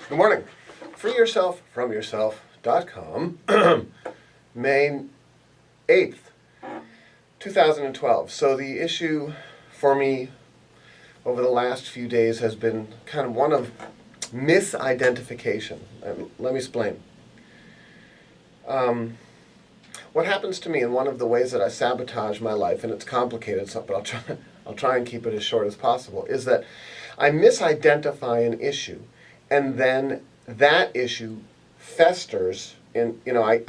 Good morning. FreeYourselfFromYourself.com, May 8th, 2012. So the issue for me over the last few days has been kind of one of misidentification. Let me explain. What happens to me, and one of the ways that I sabotage my life, and it's complicated, but I'll try and keep it as short as possible, is that I misidentify an issue, and then that issue festers in, I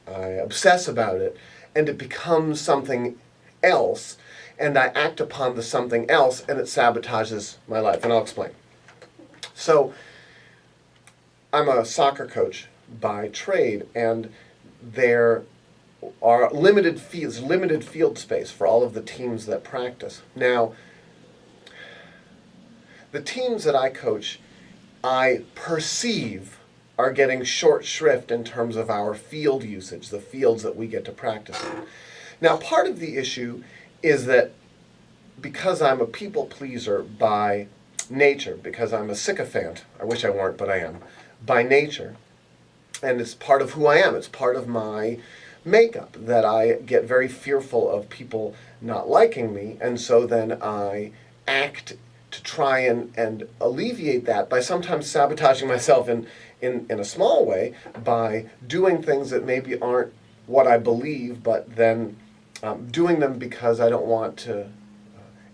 obsess about it, and it becomes something else, and I act upon the something else, and it sabotages my life, and I'll explain. So, I'm a soccer coach by trade, and there are limited field space for all of the teams that practice. Now, the teams that I coach, I perceive are getting short shrift in terms of our field usage, the fields that we get to practice in. Now, part of the issue is that because I'm a people pleaser by nature, because I'm a sycophant, I wish I weren't, but I am, by nature, and it's part of who I am, it's part of my makeup, that I get very fearful of people not liking me, and so then I act to try and alleviate that by sometimes sabotaging myself in a small way by doing things that maybe aren't what I believe, but then doing them because I don't want to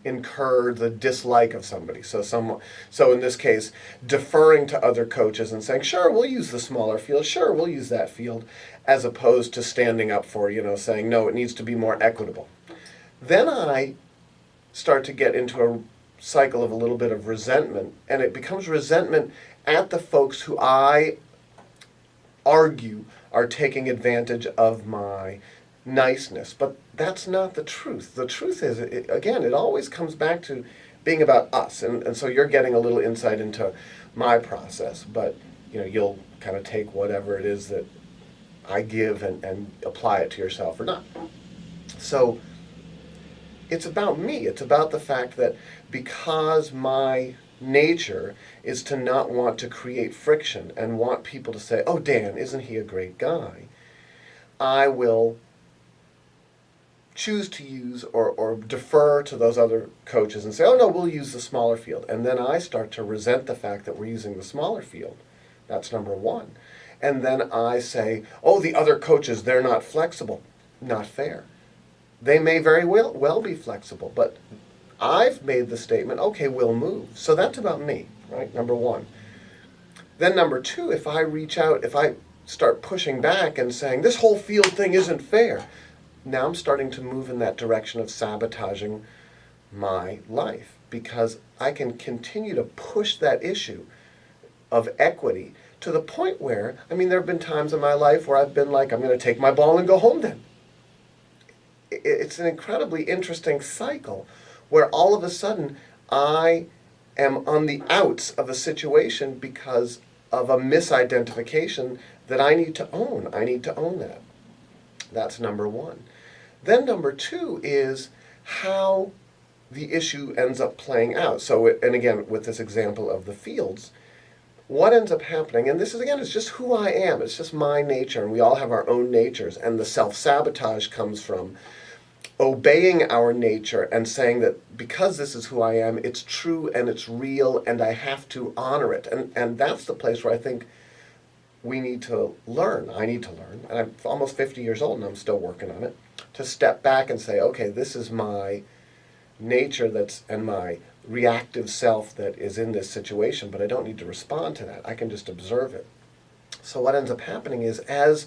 incur the dislike of somebody. So in this case, deferring to other coaches and saying, sure, we'll use the smaller field, sure, we'll use that field, as opposed to standing up for, saying, no, it needs to be more equitable. Then I start to get into a cycle of a little bit of resentment, and it becomes resentment at the folks who I argue are taking advantage of my niceness. But that's not the truth. The truth is, it always comes back to being about us, and so you're getting a little insight into my process, but you'll kind of take whatever it is that I give and apply it to yourself or not. So it's about me. It's about the fact that because my nature is to not want to create friction and want people to say, oh, Dan, isn't he a great guy? I will choose to use or defer to those other coaches and say, oh, no, we'll use the smaller field. And then I start to resent the fact that we're using the smaller field. That's number one. And then I say, oh, the other coaches, they're not flexible. Not fair. They may very well be flexible, but I've made the statement, okay, we'll move. So that's about me, right? Number one. Then number two, if I reach out, if I start pushing back and saying, this whole field thing isn't fair, now I'm starting to move in that direction of sabotaging my life, because I can continue to push that issue of equity to the point where, there have been times in my life where I've been like, I'm going to take my ball and go home then. It's an incredibly interesting cycle where all of a sudden I am on the outs of a situation because of a misidentification that I need to own. I need to own that. That's number one. Then number two is how the issue ends up playing out. So, and again, with this example of the fields, what ends up happening, and this is, again, it's just who I am. It's just my nature, and we all have our own natures, and the self-sabotage comes from obeying our nature and saying that because this is who I am, it's true and it's real, and I have to honor it. And that's the place where I think we need to learn. I need to learn, and I'm almost 50 years old and I'm still working on it, to step back and say, okay, this is my nature and my reactive self that is in this situation, but I don't need to respond to that. I can just observe it. So what ends up happening is, as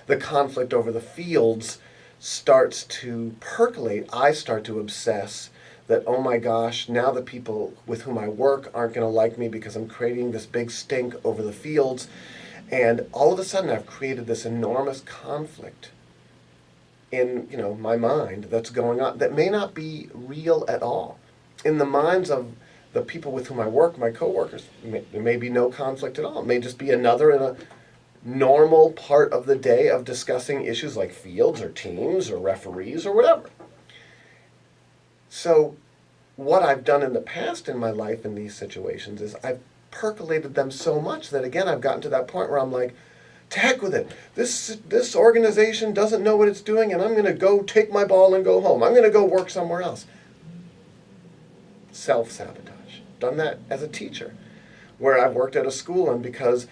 the conflict over the fields starts to percolate, I start to obsess that, oh my gosh, now the people with whom I work aren't going to like me because I'm creating this big stink over the fields. And all of a sudden I've created this enormous conflict in my mind that's going on that may not be real at all. In the minds of the people with whom I work, my coworkers, there may be no conflict at all. It may just be another in a normal part of the day of discussing issues like fields or teams or referees or whatever. So what I've done in the past in my life in these situations is I've percolated them so much that, again, I've gotten to that point where I'm like, to heck with it. This organization doesn't know what it's doing, and I'm going to go take my ball and go home. I'm going to go work somewhere else. Self-sabotage. Done that as a teacher, where I've worked at a school, and because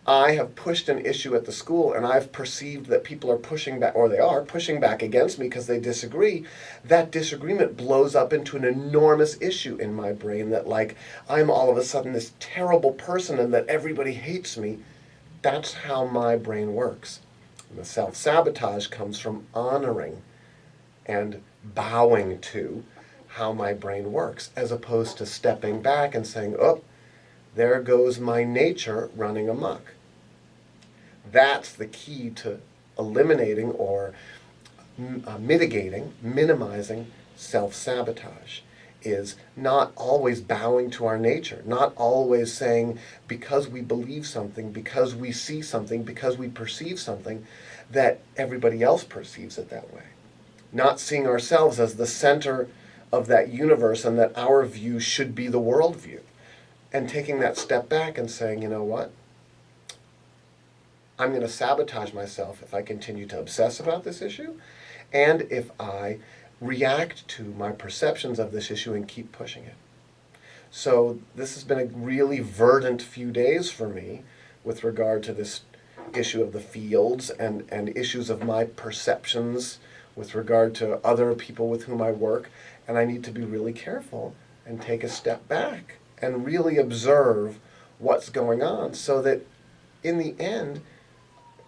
I have pushed an issue at the school and I've perceived that people are pushing back, or they are pushing back against me because they disagree, that disagreement blows up into an enormous issue in my brain that, like, I'm all of a sudden this terrible person and that everybody hates me. That's how my brain works. And the self-sabotage comes from honoring and bowing to how my brain works, as opposed to stepping back and saying, oh, there goes my nature running amok. That's the key to eliminating or mitigating, minimizing self-sabotage, is not always bowing to our nature, not always saying because we believe something, because we see something, because we perceive something, that everybody else perceives it that way. Not seeing ourselves as the center of that universe and that our view should be the worldview. And taking that step back and saying, you know what? I'm going to sabotage myself if I continue to obsess about this issue, and if I react to my perceptions of this issue and keep pushing it. So this has been a really verdant few days for me with regard to this issue of the fields and issues of my perceptions with regard to other people with whom I work. And I need to be really careful and take a step back and really observe what's going on so that in the end,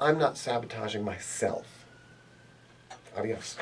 I'm not sabotaging myself. Adios.